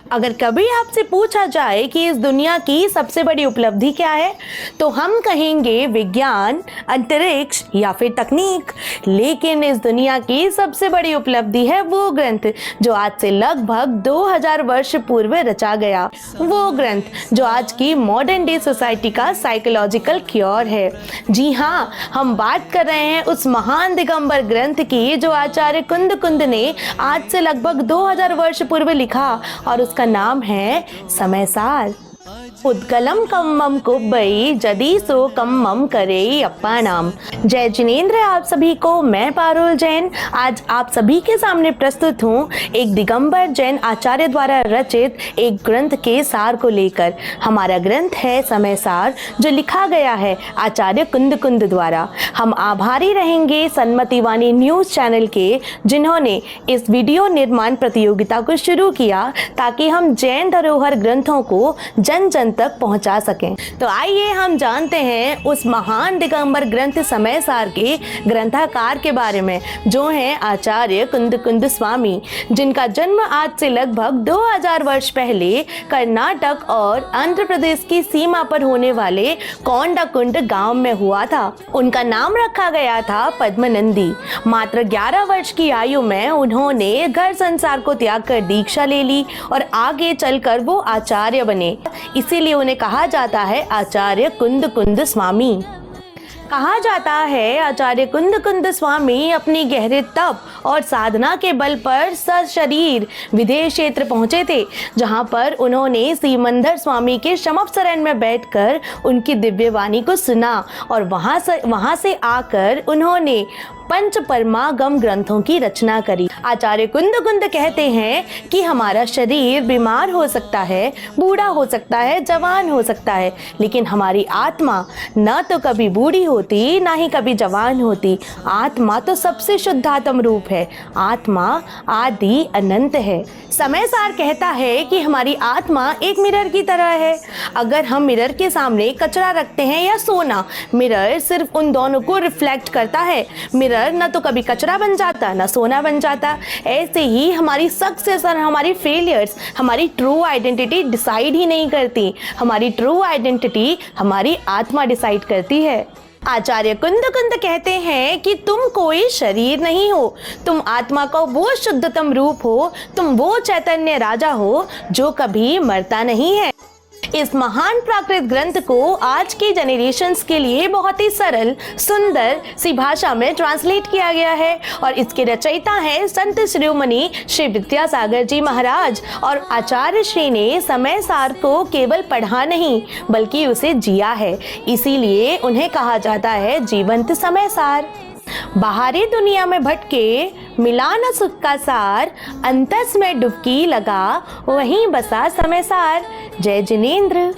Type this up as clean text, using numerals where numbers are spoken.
अगर कभी आपसे पूछा जाए कि इस दुनिया की सबसे बड़ी उपलब्धि क्या है, तो हम कहेंगे विज्ञान, अंतरिक्ष या फिर तकनीक। लेकिन इस दुनिया की सबसे बड़ी उपलब्धि है वो ग्रंथ जो आज से लगभग 2000 वर्ष पूर्व रचा गया। वो ग्रंथ जो आज की मॉडर्न डे सोसाइटी का साइकोलॉजिकल क्योर है। जी हाँ, हम बात कर रहे हैं उस महान दिगंबर ग्रंथ की जो आचार्य कुंद ने आज से लगभग 2000 वर्ष पूर्व लिखा, और उसका नाम है समय सार। उत्कलम कम्मम कुब्बई जदी सो कम्मम करे अप्पा नाम। जय जिनेंद्र आप सभी को, मैं पारुल जैन आज आप सभी के सामने प्रस्तुत हूँ एक दिगंबर जैन आचार्य द्वारा रचित एक ग्रंथ के सार को लेकर। हमारा ग्रंथ है समय सार, जो लिखा गया है आचार्य कुंद द्वारा। हम आभारी रहेंगे सन्मति वाणी न्यूज चैनल के, जिन्होंने इस वीडियो निर्माण प्रतियोगिता को शुरू किया ताकि हम जैन धरोहर ग्रंथों को जन जन तक पहुंचा सकें। तो आइए हम जानते हैं उस महान दिगंबर ग्रंथ समय सार के ग्रंथकार के बारे में, जो हैं आचार्य कुंद स्वामी, जिनका जन्म आज से लगभग 2000 वर्ष पहले कर्नाटक और आंध्र प्रदेश की सीमा पर होने वाले कोंडाकुंड गांव में हुआ था। उनका नाम रखा गया था पद्मनंदी। मात्र 11 वर्ष की आयु में उन्होंने घर संसार को त्याग कर दीक्षा ले ली और आगे चलकर वो आचार्य बने। इसीलिए उन्हें कहा जाता है आचार्य कुंद स्वामी। कहा जाता है आचार्य कुंद स्वामी अपनी गहरे तप और साधना के बल पर सशरीर विदेश क्षेत्र पहुंचे थे, जहां पर उन्होंने सीमंदर स्वामी के शमप शरण में बैठकर उनकी दिव्य वाणी को सुना, और वहां से आकर उन्होंने पंच परमागम ग्रंथों की रचना करी। आचार्य कुंद कहते हैं कि हमारा शरीर बीमार हो सकता है, बूढ़ा हो सकता है, जवान हो सकता है, लेकिन हमारी आत्मा न तो कभी बूढ़ी होती, ना ही कभी जवान होती। आत्मा तो सबसे शुद्धात्म रूप है। आत्मा आदि अनंत है। समय सार कहता है कि हमारी आत्मा एक मिरर की तरह है। अगर हम मिरर के सामने कचरा रखते हैं या सोना, मिरर सिर्फ उन दोनों को रिफ्लेक्ट करता है। मिरर न तो कभी कचरा बन जाता, ना सोना बन जाता। ऐसे ही हमारी सक्सेस और हमारी फेलियर्स हमारी ट्रू आइडेंटिटी डिसाइड ही नहीं करती। हमारी ट्रू आइडेंटिटी हमारी आत्मा डिसाइड करती है। आचार्य कुंद कहते हैं कि तुम कोई शरीर नहीं हो, तुम आत्मा का वो शुद्धतम रूप हो, तुम वो चैतन्य राजा हो जो कभी मरता नहीं है। इस महान प्राकृत ग्रंथ को आज की जनरेशन्स के लिए बहुत ही सरल सुंदर सी भाषा में ट्रांसलेट किया गया है, और इसके रचयिता हैं संत शिरोमणि श्री विद्यासागर जी महाराज। और आचार्य श्री ने समय सार को केवल पढ़ा नहीं बल्कि उसे जिया है, इसीलिए उन्हें कहा जाता है जीवंत समय सार। बाहरी दुनिया में भटके मिला न सुख का सार, अंतस में डुबकी लगा वहीं बसा समय सार। जय जिनेंद्र।